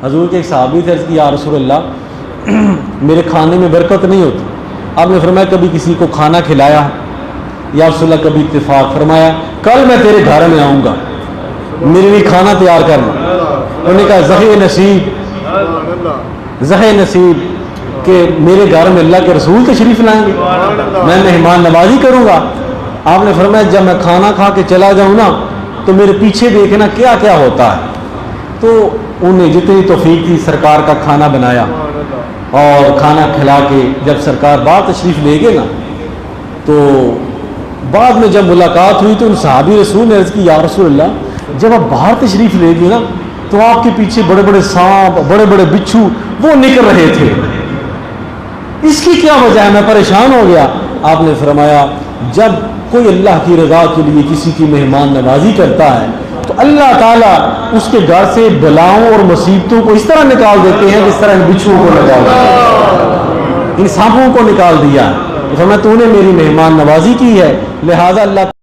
حضور کے ایک صحابی تھے، عرض کی یا رسول اللہ میرے کھانے میں برکت نہیں ہوتی. آپ نے فرمایا کبھی کسی کو کھانا کھلایا یا رسول اللہ؟ کبھی اتفاق. فرمایا کل میں تیرے گھر میں آؤں گا، میرے لیے کھانا تیار کرنا. انہوں نے کہا زہے نصیب کہ میرے گھر میں اللہ کے رسول تشریف لائیں گے، میں مہمان نوازی کروں گا. آپ نے فرمایا جب میں کھانا کھا کے چلا جاؤں نا تو میرے پیچھے دیکھنا کیا کیا ہوتا ہے. تو انہیں جتنی توفیق تھی سرکار کا کھانا بنایا اور کھانا کھلا کے جب سرکار باہر تشریف لے گئے نا تو بعد میں جب ملاقات ہوئی تو ان صحابی رسول نے عرض کی یا رسول اللہ جب آپ باہر تشریف لے گئے نا تو آپ کے پیچھے بڑے بڑے سانپ، بڑے بڑے بچھو وہ نکل رہے تھے، اس کی کیا وجہ ہے؟ میں پریشان ہو گیا. آپ نے فرمایا جب کوئی اللہ کی رضا کے لیے کسی کی مہمان نوازی کرتا ہے تو اللہ تعالیٰ اس کے گھر سے بلاؤں اور مصیبتوں کو اس طرح نکال دیتے ہیں جس طرح ان بچھوؤں کو نکال، ان سانپوں کو نکال دیا. تو فرمایا تو نے میری مہمان نوازی کی ہے، لہذا اللہ